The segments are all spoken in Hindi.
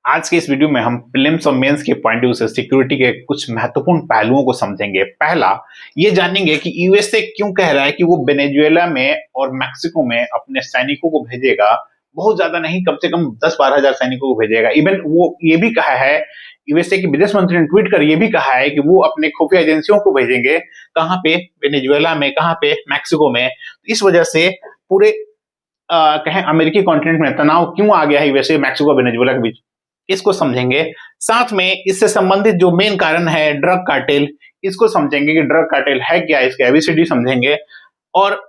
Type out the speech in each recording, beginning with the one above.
आज के इस वीडियो में हम प्रीलिम्स और मेंस के पॉइंट व्यू से सिक्योरिटी के कुछ महत्वपूर्ण पहलुओं को समझेंगे। पहला, ये जानेंगे कि यूएसए क्यों कह रहा है कि वो वेनेजुएला में और मैक्सिको में अपने सैनिकों को भेजेगा। बहुत ज्यादा नहीं, कम से कम 10-12 हजार सैनिकों को भेजेगा। इवन वो ये भी कहा है, यूएसए के विदेश मंत्री ने ट्वीट कर ये भी कहा है कि वो अपने खुफिया एजेंसियों को भेजेंगे। कहाँ पे? वेनेजुएला में। कहाँ पे? मैक्सिको में। इस वजह से पूरे कहें अमेरिकी कॉन्टिनेंट में तनाव क्यों आ गया है यूएसए मैक्सिको वेनेजुएला के बीच, इसको समझेंगे। साथ में इससे संबंधित जो मेन कारण है ड्रग कार्टेल, इसको समझेंगे कि ड्रग कार्टेल है क्या, इसके एबीसीडी समझेंगे। और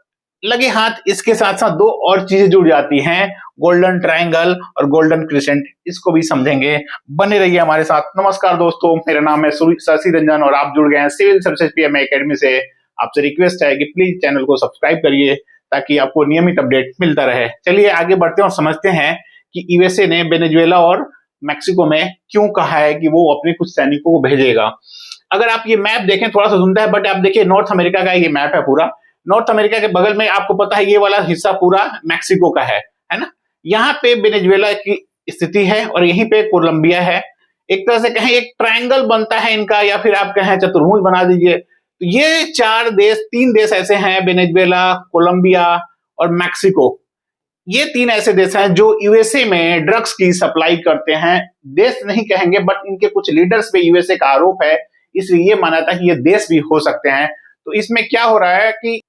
लगे हाथ इसके साथ साथ दो और चीजें जुड़ जाती हैं, गोल्डन ट्रायंगल और गोल्डन क्रिसेंट, इसको भी समझेंगे। बने रहिए हमारे साथ। नमस्कार दोस्तों, मेरा नाम है शशि रंजन और आप जुड़ गए हैं सिविल सर्विसेज पीएमए एकेडमी से। आपसे रिक्वेस्ट है कि प्लीज चैनल को सब्सक्राइब करिए ताकि आपको नियमित अपडेट मिलता रहे। चलिए आगे बढ़ते हैं और समझते हैं कि यूएसए ने वेनेजुएला और मैक्सिको में क्यों कहा है कि वो अपने कुछ सैनिकों को भेजेगा। अगर आप ये मैप देखें, थोड़ा सा धुंधला है बट आप देखिए नॉर्थ अमेरिका का ये मैप है पूरा। नॉर्थ अमेरिका के बगल में आपको पता है ये वाला हिस्सा पूरा मैक्सिको का है ना। यहाँ पे वेनेजुएला की स्थिति है और यहीं पे कोलंबिया है। एक तरह से कहें एक ट्रायंगल बनता है इनका, या फिर आप कहें चतुर्भुज बना दीजिए। तो ये तीन देश ऐसे हैं, वेनेजुएला, कोलंबिया और मैक्सिको। ये तीन ऐसे देश हैं जो यूएसए में ड्रग्स की सप्लाई करते हैं। देश नहीं कहेंगे बट इनके कुछ लीडर्स पे यूएसए का आरोप है, इसलिए ये माना था कि ये देश भी हो सकते हैं। तो इसमें क्या हो रहा है कि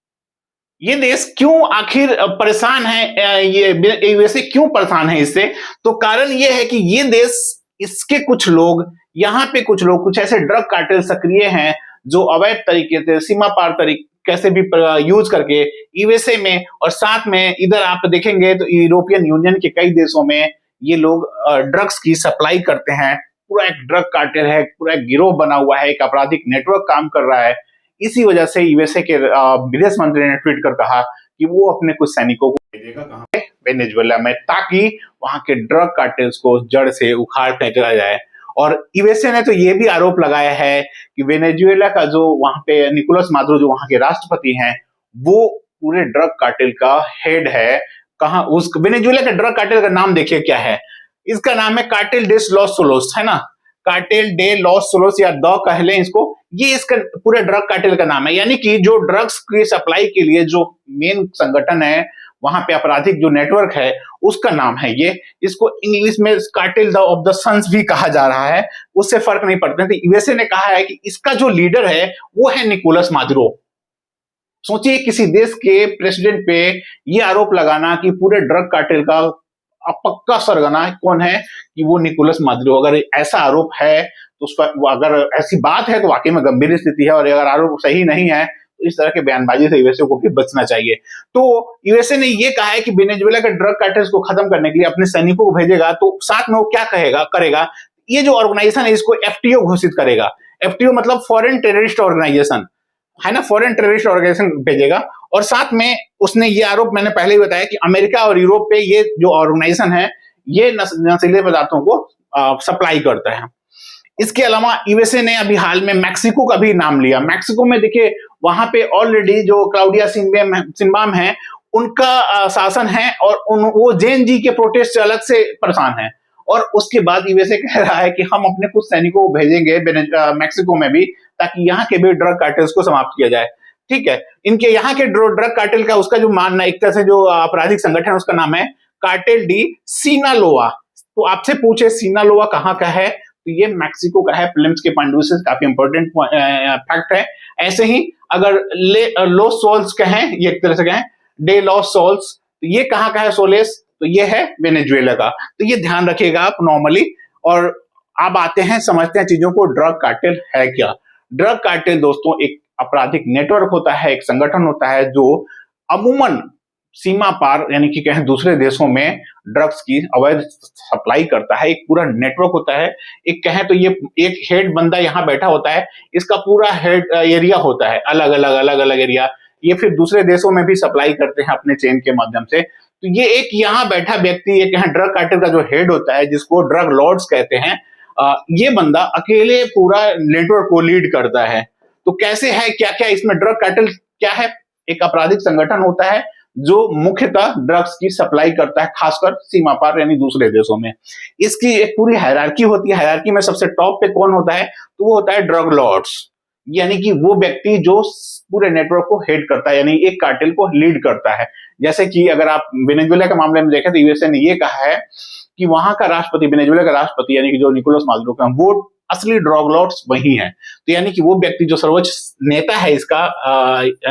ये देश क्यों आखिर परेशान है, ये यूएसए क्यों परेशान है इससे? तो कारण ये है कि ये देश, इसके कुछ लोग, यहाँ पे कुछ लोग, कुछ ऐसे ड्रग कार्टेल सक्रिय हैं जो अवैध तरीके से सीमा पार तरीके कैसे भी यूज करके यूएसए में, और साथ में इधर आप देखेंगे तो यूरोपियन यूनियन के कई देशों में ये लोग ड्रग्स की सप्लाई करते हैं। पूरा एक ड्रग कार्टेल है, पूरा एक गिरोह बना हुआ है, एक आपराधिक नेटवर्क काम कर रहा है। इसी वजह से यूएसए के विदेश मंत्री ने ट्वीट कर कहा कि वो अपने कुछ सैनिकों को भेजेगा। कहां पे? वेनेजुएला में, ताकि वहां के ड्रग कार्टेल्स को जड़ से उखाड़ फेंका जाए। और यूएसए ने तो ये भी आरोप लगाया है कि वेनेजुएला का जो वहां पे निकोलस मादुरो जो वहां के राष्ट्रपति हैं, वो पूरे ड्रग कार्टेल का हेड है। कहां? उस वेनेजुएला के ड्रग कार्टेल का नाम देखिए क्या है। इसका नाम है कार्टेल डे लॉस सोलोस, है ना। कार्टेल डे लॉस सोलोस या द कह लें इसको, ये इसका पूरे ड्रग कार्टेल का नाम है। यानी कि जो ड्रग्स की सप्लाई के लिए जो मेन संगठन है वहां पे, आपराधिक जो नेटवर्क है, उसका नाम है ये। इसको इंग्लिश में कार्टेल ऑफ द सन्स भी कहा जा रहा है, उससे फर्क नहीं पड़ता। तो यूएसए ने कहा है कि इसका जो लीडर है वो है निकोलस मादुरो। सोचिए किसी देश के प्रेसिडेंट पे ये आरोप लगाना कि पूरे ड्रग कार्टेल का पक्का सरगना कौन है, कि वो निकोलस मादुरो। अगर ऐसा आरोप है तो उस पर, अगर ऐसी बात है तो वाकई में गंभीर स्थिति है, और अगर आरोप सही नहीं है तो इस तरह के बयानबाजी से यूएसए को भी बचना चाहिए। तो यूएसए ने ये कहा है कि वेनेजुएला के ड्रग कार्टेल्स को खत्म करने के लिए अपने सैनिकों को भेजेगा। तो साथ में वो क्या करेगा, ये जो ऑर्गेनाइजेशन है इसको एफटीओ घोषित करेगा। एफटीओ मतलब फॉरेन टेररिस्ट ऑर्गेनाइजेशन है ना, फॉरेन टेररिस्ट ऑर्गेनाइजेशन भेजेगा। और साथ में उसने ये आरोप, मैंने पहले ही बताया कि अमेरिका और यूरोप पे ये जो ऑर्गेनाइजेशन है ये नशीले पदार्थों को सप्लाई करता है। इसके अलावा यूएसए ने अभी हाल में मैक्सिको का भी नाम लिया। मैक्सिको में देखिए वहां पे ऑलरेडी जो क्लाउडिया सिनबाम है उनका शासन है, और वो जेन जी के प्रोटेस्ट से अलग से परेशान है। और उसके बाद यूएसए कह रहा है कि हम अपने कुछ सैनिकों को भेजेंगे मैक्सिको में भी, ताकि यहाँ के भी ड्रग कार्टेल्स को समाप्त किया जाए। ठीक है, इनके यहाँ के ड्रग कार्टेल का उसका जो मानना, एक तरह से जो आपराधिक संगठन उसका नाम है कार्टेल डी सिनालोआ। तो आपसे पूछे सिनालोआ कहाँ का है, तो ये मैक्सिको का है। प्रीलिम्स के पॉइंट व्यू से काफी इंपॉर्टेंट फैक्ट है। ऐसे ही अगर लॉस सोल्स कहें, ये एक तरह से कहें डे लॉस सोल्स, तो ये कहाँ का है? सोलेस, तो ये है वेनेजुएला का। तो ये ध्यान रखिएगा आप नॉर्मली। और अब आते हैं, समझते हैं चीजों को। ड्रग कार्टेल है क्या? ड्रग कार्टेल दोस्तों एक आपराधिक नेटवर्क होता है, एक संगठन होता है जो अमूमन सीमा पार, यानी कि कहें दूसरे देशों में ड्रग्स की अवैध सप्लाई करता है। एक पूरा नेटवर्क होता है। एक कहें तो ये एक हेड बंदा यहाँ बैठा होता है, इसका पूरा हेड एरिया होता है, अलग अलग एरिया। ये फिर दूसरे देशों में भी सप्लाई करते हैं अपने चेन के माध्यम से। तो ये एक यहाँ बैठा व्यक्ति, एक यहाँ ड्रग कार्टेल का जो हेड होता है, जिसको ड्रग लॉर्ड्स कहते हैं, ये बंदा अकेले पूरा नेटवर्क को लीड करता है। तो कैसे है, क्या क्या इसमें ड्रग कार्टेल क्या है? एक आपराधिक संगठन होता है जो मुख्यतः ड्रग्स की सप्लाई करता है, खासकर सीमा पार यानी दूसरे देशों में। इसकी एक पूरी हायरार्की होती है। हायरार्की में सबसे टॉप पे कौन होता है? तो वो होता है ड्रग लॉर्ड्स, यानी कि वो व्यक्ति जो पूरे नेटवर्क को हेड करता है, यानी एक कार्टेल को लीड करता है। जैसे कि अगर आप वेनेजुएला के मामले में देखें तो यूएसए ने ये कहा है कि वहां का राष्ट्रपति, वेनेजुएला का राष्ट्रपति यानी कि जो निकोलस मादुरो का, वो असली ड्रग लॉर्ड्स वही हैं। तो यानी कि वो व्यक्ति जो सर्वोच्च नेता है इसका,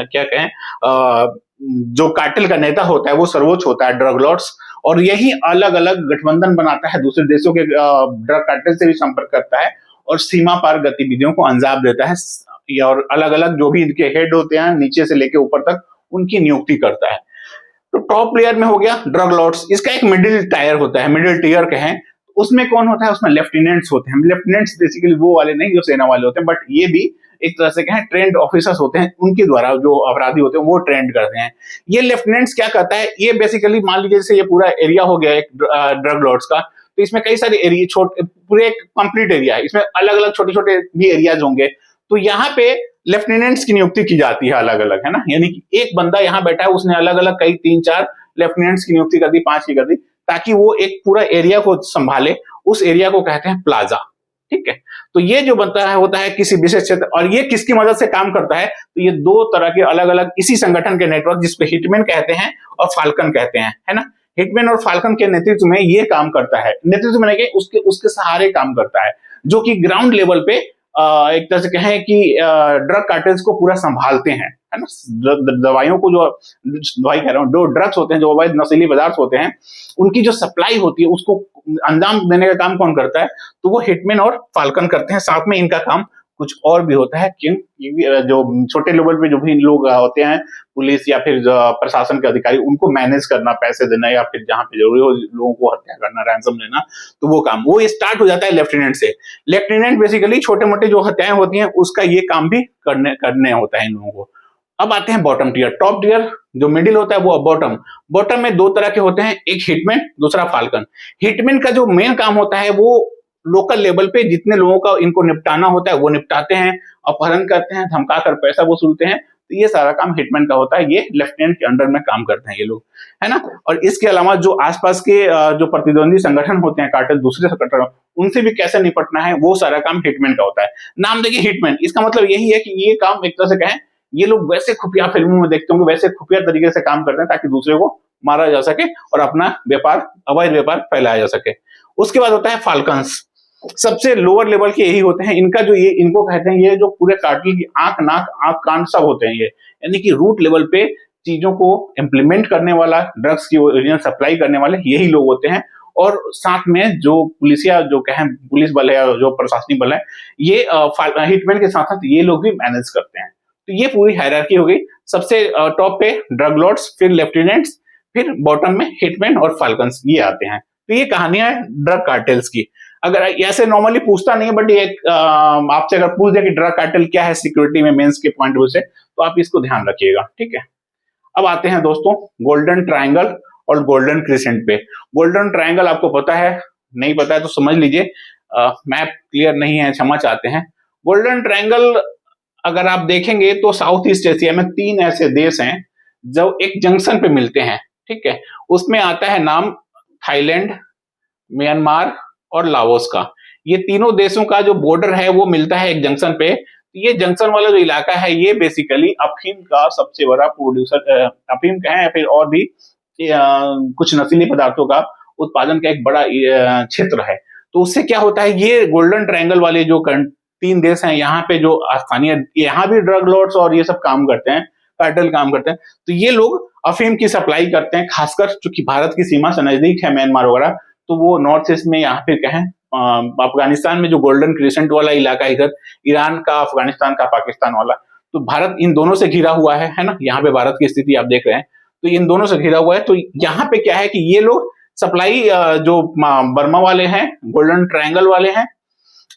क्या कहें, जो कार्टेल का नेता होता है वो सर्वोच्च होता है, ड्रग लॉर्ड्स। और यही अलग अलग गठबंधन बनाता है, दूसरे देशों के ड्रग कार्टेल से भी संपर्क करता है और सीमा पार गतिविधियों को अंजाम देता है, और अलग अलग जो भी इनके हेड होते हैं नीचे से लेके ऊपर तक उनकी नियुक्ति करता है। तो टॉप प्लेयर में हो गया ड्रग लॉर्ड्स। इसका एक मिडिल टायर होता है, मिडिल टीयर कहें, उसमें कौन होता है? उसमें लेफ्टिनेंट्स होते हैं। लेफ्टिनेंट्स बेसिकली वो वाले नहीं जो सेना वाले होते हैं, बट ये भी एक तरह से कहें ट्रेंड ऑफिसर्स होते हैं, उनके द्वारा जो अपराधी होते हैं वो ट्रेंड करते हैं। ये लेफ्टिनेंट्स क्या करता है? ये बेसिकली मान लीजिए जैसे ये पूरा एरिया हो गया एक ड्रग लॉर्ड्स का, तो इसमें कई सारे एरिया, छोटे पूरे एक कंप्लीट एरिया है, इसमें अलग अलग छोटे छोटे भी एरियाज होंगे। तो यहाँ पे लेफ्टिनेंट्स की नियुक्ति की जाती है अलग अलग, है ना। यानी कि एक बंदा यहाँ बैठा है, उसने अलग अलग कई 3-4 लेफ्टिनेंट्स की नियुक्ति कर दी, 5 की कर दी, ताकि वो एक पूरा एरिया को संभाले। उस एरिया को कहते हैं प्लाजा, ठीक है। तो ये जो बनता है होता है किसी विशेष क्षेत्र, और ये किसकी मदद से काम करता है? तो ये 2 तरह के अलग अलग इसी संगठन के नेटवर्क, जिसको हिटमैन कहते हैं और फाल्कन कहते हैं, है ना। हिटमैन और फाल्कन के नेतृत्व में ये काम करता है, नेतृत्व में नहीं, उसके उसके सहारे काम करता है, जो कि ग्राउंड लेवल पे एक तरह से कहें कि ड्रग कार्टेल्स को पूरा संभालते हैं, है ना। दवाइयों को, जो दवाई कह रहा हूँ, जो ड्रग्स होते हैं, जो अवैध नशीली पदार्थ होते हैं, उनकी जो सप्लाई होती है उसको अंजाम देने का काम कौन करता है? तो वो हिटमैन और फाल्कन करते हैं। साथ में इनका काम कुछ और भी होता है, जो छोटे लेवल पे जो भी लोग होते हैं, पुलिस या फिर प्रशासन के अधिकारी, उनको मैनेज करना, पैसे देना, या फिर जहां पे जरूरी हो लोगों को हत्या करना, रैंसम लेना, तो वो काम वो स्टार्ट हो जाता है लेफ्टिनेंट से। लेफ्टिनेंट बेसिकली छोटे मोटे जो हत्याएं होती हैं उसका ये काम भी करने होता है इन लोगों को। अब आते हैं बॉटम टियर। टॉप टियर जो मिडिल होता है वो बॉटम। बॉटम में 2 तरह के होते हैं, एक हिटमैन, दूसरा फाल्कन। हिटमैन का जो मेन काम होता है वो लोकल लेवल पे जितने लोगों का इनको निपटाना होता है वो निपटाते हैं, अपहरण करते हैं, धमका कर पैसा वसूलते हैं। तो ये सारा काम हिटमैन का होता है, ये लेफ्टिनेंट के अंडर में काम करते हैं ये लोग, है ना। और इसके अलावा जो आसपास के जो प्रतिद्वंदी संगठन होते हैं, कार्टेल, दूसरे संगठन, उनसे भी कैसे निपटना है, वो सारा काम हिटमैन का होता है। नाम देखिए हिटमैन, इसका मतलब यही है कि ये काम एक तरह से कहें, ये लोग वैसे खुफिया फिल्मों में देखते होंगे, वैसे खुफिया तरीके से काम करते हैं ताकि दूसरे को मारा जा सके और अपना व्यापार, अवैध व्यापार फैलाया जा सके। उसके बाद होता है फाल्कन्स। सबसे लोअर लेवल के यही होते हैं। इनका जो, ये इनको कहते हैं, ये जो पूरे कार्टेल की आंख, नाक, आंख, कान सब होते हैं ये, यानी कि रूट लेवल पे चीजों को इम्प्लीमेंट करने वाला, ड्रग्स की ओरिजिनल सप्लाई करने वाले यही लोग होते हैं। और साथ में जो पुलिसिया, जो कहें पुलिस बल है या जो प्रशासनिक बल है, ये हिटमैन के साथ साथ ये लोग भी मैनेज करते हैं। तो ये पूरी हायरार्की हो गई। सबसे टॉप पे ड्रग लॉर्ड्स, फिर लेफ्टिनेंट्स, फिर बॉटम में हिटमैन और फाल्कन्स, ये आते हैं। तो ये कहानियां है ड्रग कार्टेल्स की। अगर ऐसे नॉर्मली पूछता नहीं है, बट ये आपसे अगर पूछ दे कि ड्रग कार्टेल क्या है सिक्योरिटी में मेंस के पॉइंट ऑफ व्यू से, तो आप इसको ध्यान रखिएगा, ठीक है। अब आते हैं दोस्तों गोल्डन ट्रायंगल और गोल्डन क्रिसेंट पे। गोल्डन ट्रायंगल आपको पता है, नहीं पता है तो समझ लीजिए, मैप क्लियर नहीं है, क्षमा चाहते हैं। गोल्डन ट्रायंगल अगर आप देखेंगे तो साउथ ईस्ट एशिया में 3 ऐसे देश हैं जो एक जंक्शन पे मिलते हैं, ठीक है। उसमें आता है नाम थाईलैंड, म्यांमार और लाओस का। ये तीनों देशों का जो बॉर्डर है वो मिलता है एक जंक्शन पे। ये जंक्शन वाला जो इलाका है ये बेसिकली अफीम का सबसे बड़ा प्रोड्यूसर, अफीम का है या फिर और भी कुछ नशीली पदार्थों का उत्पादन का एक बड़ा क्षेत्र है। तो उससे क्या होता है, ये गोल्डन ट्रायंगल वाले जो 3 देश हैं, यहाँ पे जो स्थानीय, यहाँ भी ड्रग लॉर्ड्स और ये सब काम करते हैं, कार्टेल काम करते हैं। तो ये लोग अफीम की सप्लाई करते हैं, खासकर चूंकि भारत की सीमा से नजदीक है म्यांमार वगैरह, तो वो नॉर्थ ईस्ट में, यहाँ पे कहें अफगानिस्तान में जो गोल्डन क्रिसेंट वाला इलाका है, इधर ईरान का, अफगानिस्तान का, पाकिस्तान वाला, तो भारत इन दोनों से घिरा हुआ है ना। यहाँ पे भारत की स्थिति आप देख रहे हैं, तो इन दोनों से घिरा हुआ है। तो यहाँ पे क्या है कि ये लोग सप्लाई, जो बर्मा वाले हैं, गोल्डन ट्रायंगल वाले हैं,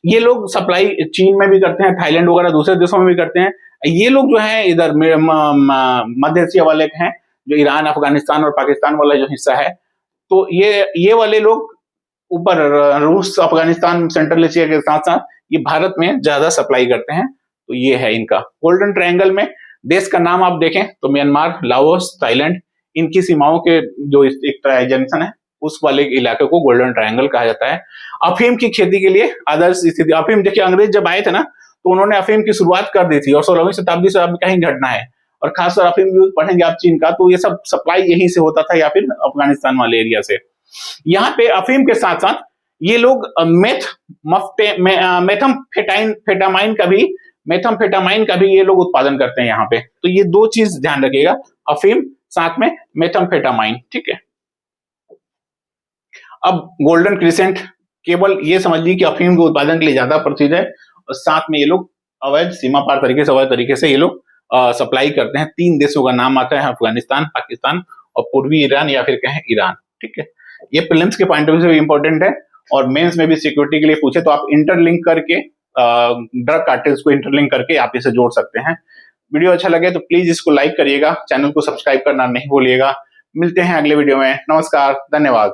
ये लोग सप्लाई चीन में भी करते हैं, थाईलैंड वगैरह दूसरे देशों में भी करते हैं। ये लोग जो है इधर मध्य एशिया वाले हैं, जो ईरान, अफगानिस्तान और पाकिस्तान वाला जो हिस्सा है, तो ये वाले लोग ऊपर रूस, अफगानिस्तान, सेंट्रल एशिया के साथ साथ ये भारत में ज्यादा सप्लाई करते हैं। तो ये है इनका गोल्डन ट्रायंगल में। देश का नाम आप देखें तो म्यांमार, लाओस, थाईलैंड, इनकी सीमाओं के जो एक जंक्शन है उस वाले इलाके को गोल्डन ट्रायंगल कहा जाता है। अफीम की खेती के लिए आदर्श स्थिति, अफीम देखिए अंग्रेज जब आए थे ना तो उन्होंने अफीम की शुरुआत कर दी थी और 16वीं शताब्दी से अब कहीं घटना है। और खासकर अफीम यूज पढ़ेंगे आप चीन का, तो ये सब सप्लाई यहीं से होता था या फिर अफगानिस्तान वाले एरिया से। यहाँ पे अफीम के साथ साथ ये लोग मेथमफेटामाइन का भी ये लोग उत्पादन करते हैं यहाँ पे। तो ये दो चीज ध्यान रखिएगा, अफीम साथ में मेथमफेटामाइन, ठीक है। अब गोल्डन क्रिसेंट केवल ये समझ लीजिए कि अफीम के उत्पादन के लिए ज्यादा प्रसिद्ध है और साथ में ये लोग अवैध सीमा पार तरीके से, अवैध तरीके से ये लोग सप्लाई करते हैं। 3 देशों का नाम आता है, अफगानिस्तान, पाकिस्तान और पूर्वी ईरान या फिर कहें ईरान, ठीक है। ये प्रीलिम्स के पॉइंट ऑफ व्यू से भी इंपॉर्टेंट है और मेंस में भी सिक्योरिटी के लिए पूछे तो आप इंटरलिंक करके ड्रग कार्टेल्स को इंटरलिंक करके आप इसे जोड़ सकते हैं। वीडियो अच्छा लगे तो प्लीज इसको लाइक करिएगा, चैनल को सब्सक्राइब करना नहीं भूलिएगा। मिलते हैं अगले वीडियो में। नमस्कार, धन्यवाद।